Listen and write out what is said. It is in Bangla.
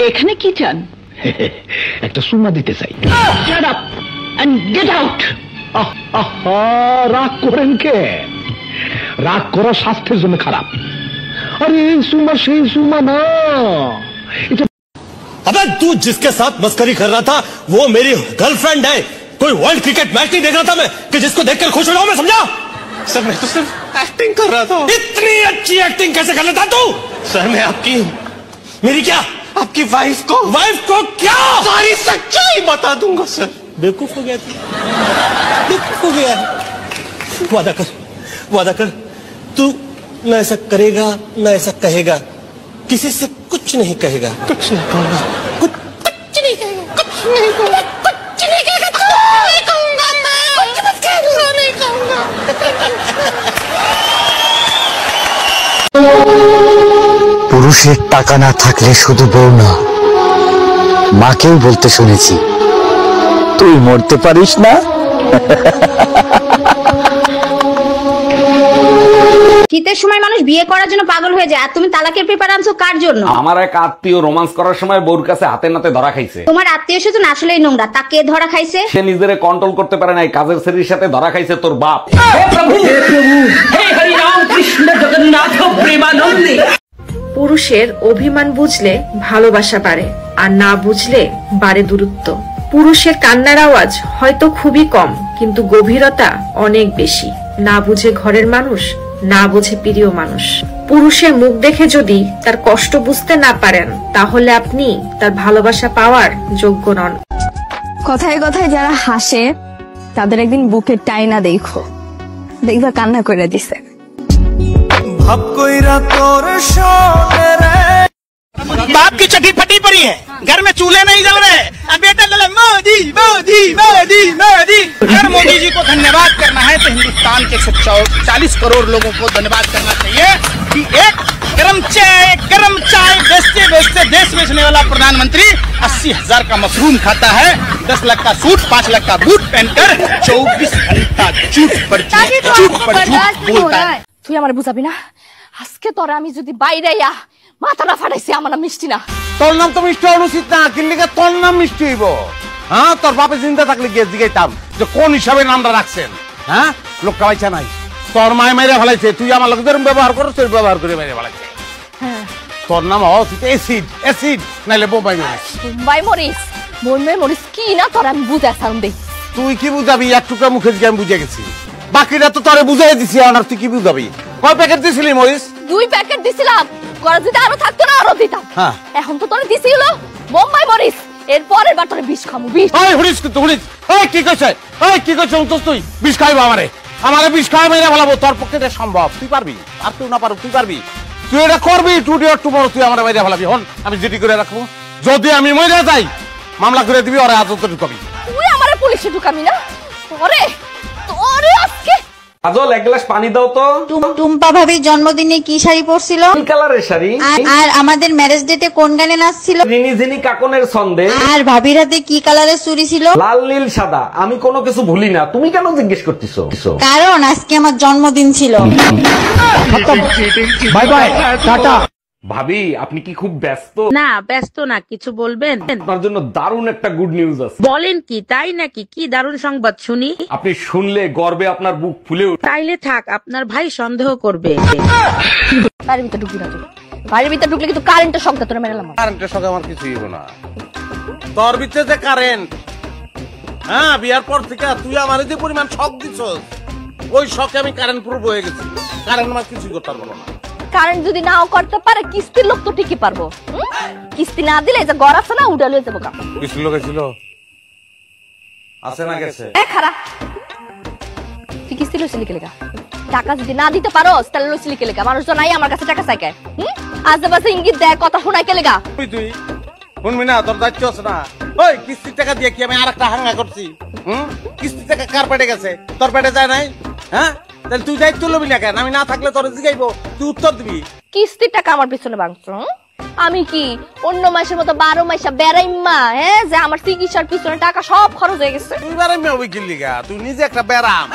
এখানে কি চান? একটা সুমা দিতে চাই। Shut up and get out! রাগ করেন কে? রাগ করা স্বাস্থ্যের জন্য খারাপ। अरे सुमा সেই সুমা না। अबे तू जिसके साथ मस्करी कर रहा था वो मेरी गर्लफ्रेंड है। कोई वर्ल्ड क्रिकेट मैच नहीं देख रहा था मैं कि जिसको देखकर खुश हो रहा हूं मैं, समझा? सर मैं तो सिर्फ एक्टिंग कर रहा था। इतनी अच्छी एक्टिंग कैसे कर लेता तू? सर मैं आपकी मेरी क्या आपकी वाइफ को क्या सारी सच्चाई बता दूंगा सर। बेवकूफ हो गया तू, बेवकूफ हो गया। वादा कर तू न ऐसा करेगा न ऐसा कहेगा, किसी से कुछ नहीं कहेगा। कुछ नहीं कहूंगा, कुछ नहीं कहेगा, कुछ नहीं कहूंगा, कुछ नहीं कहेगा, कुछ नहीं कहूंगा मैं, कुछ मत कहूंगा, नहीं कहूंगा। পুরুষের টাকা না থাকলে শুধু বউ না, মাকেও বলতে শুনেছি তুই মরতে পারিস না। শীতের সময় মানুষ বিয়ে করার জন্য পাগল হয়ে যায়, আর তুমি তালাকের পেপার আনছো কার জন্য? আমার এক আত্মীয় রোমান্স করার সময় বউর কাছে হাতে নাতে ধরা খাইছে। তোমার আত্মীয় স্বজন আসলেই নোংরা, তাকে ধরা খাইছে? সে নিজেরে কন্ট্রোল করতে পারে নাই, কাজের ছেলের সাথে ধরা খাইছে তোর বাপ। পুরুষের অভিমান বুঝলে ভালোবাসা বাড়ে, আর না বুঝলে বাড়ে দূরত্ব। পুরুষের কান্নার আওয়াজ হয়তো খুবই কম, কিন্তু গভীরতা অনেক বেশি। না বুঝে ঘরের মানুষ, না বুঝে প্রিয় মানুষ। পুরুষের মুখ দেখে যদি তার কষ্ট বুঝতে না পারেন, তাহলে আপনি তার ভালোবাসা পাওয়ার যোগ্য নন। কথায় কথায় যারা হাসে তাদের একদিন বুকের টাইনা দেখো, দেখবা কান্না করে দিছে। बाप की चटी फटी पड़ी है, घर में चूल्हे नहीं जल रहे, अब बेटा बोले मोदी मोदी मोदी मोदी। अगर मोदी जी को धन्यवाद करना है तो हिंदुस्तान के 140 करोड़ लोगों को धन्यवाद करना चाहिए कि एक गरम चाय बेचते बेचते देश बेचने वाला प्रधानमंत्री 80,000 का मशरूम खाता है, 10 लाख का सूट 5 लाख का बूट पहनकर 24 घंटा झूठ पर झूठ बोलता है। তুই আমার বুঝাবি না, আজকে তোরা আমি যদি বাইরে মাথা না ফাটাইছি, আমার নাম মিষ্টি না। তোর নাম তো মিষ্টি হওয়া উচিত না, কিনলিকে তোর নাম মিষ্টি হইব। হ্যাঁ, তোর বাপে চিন্তা থাকলে গিয়ে জিগাইতাম যে কোন হিসাবে নামটা রাখছেন। হ্যাঁ, লোকটা পাইছা নাই, তোর মায় মেরে ফেলাইছে, তুই আমার লোক যেরকম ব্যবহার করো তোর ব্যবহার করে মেরে ফেলাইছে। তোর নাম হওয়া উচিত এসিড, এসিড নাইলে বোম্বাই মরিস। বোম্বাই মরিস, বোম্বাই মরিস কি না তোর আমি বুঝাইছাম দেই। তুই কি বুঝাবি? এক টুকরা মুখে দিয়ে আমি বুঝে গেছি, বাকিটা তো তোরে বুঝাই দিছি। আর তুই কি বুঝাবি? কয় প্যাকেট দিছিলি মরিস? 2 প্যাকেট দিছিলাম, করা যদি আরো থাকতো না আরো দিতাম। এখন তো তোরে দিছিল বোম্বাই মরিস, এর পরের বার তোরে বিষ খামু। বিষ ওই হুরিস কিন্তু হুরিস, ওই কি কইছে? ওই কি কইছ? তুই বিষ খাইবো আমারে? আমারে বিষ খাওয়া মেরে ফেলাবো? তোর পক্ষে এটা সম্ভব? তুই পারবি? আর তুই না পারো, তুই পারবি? তুই এটা করবি টুডে অর টুমরো, তুই আমারে মেরে ফেলাবি। হন, আমি জিডি করে রাখবো, যদি আমি মরে যাই মামলা করে দিবি, ওরে আজত ঢুকাবি। তুই আমারে পুলিশে ঢুকাবি না? তোরে তোরে আজকে। কাজল, এক গ্লাস পানি দাও তো। টুম্পা ভাবির জন্মদিনে কি শাড়ি পরছিল? কি কালারের শাড়ি? আর আমাদের ম্যারেজ ডেটে কোন গানে নাচছিল? রিনি ঝিনি কাকনের ছন্দে। আর ভাবির হাতে কি কালারের চুড়ি ছিল? লাল নীল সাদা। আমি কোনো কিছু ভুলি না, তুমি কেন জিজ্ঞেস করতেছো? কারণ আজকে আমার জন্মদিন ছিল। Bye bye, tata. ভাবি, আপনি কি খুব ব্যস্ত? না, ব্যস্ত না, কিছু বলবেন? আপনার জন্য দারুণ একটা গুড নিউজ আছে। বলেন কি? তাই নাকি? কি দারুণ সংবাদ শুনি। আপনি শুনলে গর্বে আপনার বুক ফুলে উঠবে। তাইলে থাক, আপনার ভাই সন্দেহ করবে। বাড়ির ভিতরে ঢুকবি না তুই। বাড়ির ভিতরে ঢুকলে কিন্তু কারেন্টের শক তোরে মেরালাম। কারেন্টের শক আমার কিছুই হইব না। তোর ভিতরে যে কারেন্ট, হ্যাঁ, বিয়ার পর থেকে তুই আমার যে পরিমাণ শক দিছস, ওই শকে আমি কারেন্ট প্রুফ হয়ে গেছি। কারেন্ট আমার কিছুই করতে পারবো না। কারেন্ট যদি নাও করতে পারে, কিস্তির লোক তো ঠিকই পারবো। কিস্তি না দিলে যে ঘর আছে না, উড়ে লয়ে যাবো। কিস্তির লোক ছিল আছে না গেছে? খারাপ, তুই কিস্তি লইছিলি কে লেগা? টাকা যদি না দিতে পারো তাহলে লইছিলি কে লেগা? মানুষ তো নাই আমার কাছে টাকা চাইকে। আশেপাশে ইঙ্গিত দেয়, কথা শোনাই কে লেগা? তুই শুনবি না? তোর দায়িত্ব আছে না? ওই কিস্তির টাকা দিয়ে কি আমি আর একটা হাঙ্গা করছি? কিস্তির টাকা কার পেটে গেছে? তোর পেটে যায় নাই? হ্যাঁ, তাহলে তুই দায়িত্ব লবি না কেন? আমি না থাকলে তোর জিগাইবো, তুই উত্তর দিবি। কিস্তির টাকা আমার পিছনে ভাঙছো? আমি কি অন্য মাসের মতো 12 মাসে বেড়াইমা? হ্যাঁ, যে আমার চিকিৎসার পিছনে টাকা সব খরচ হয়ে গেছে। তুই বেড়াইমা ওই কিল্লিগা? তুই নিজে একটা বেড়াম।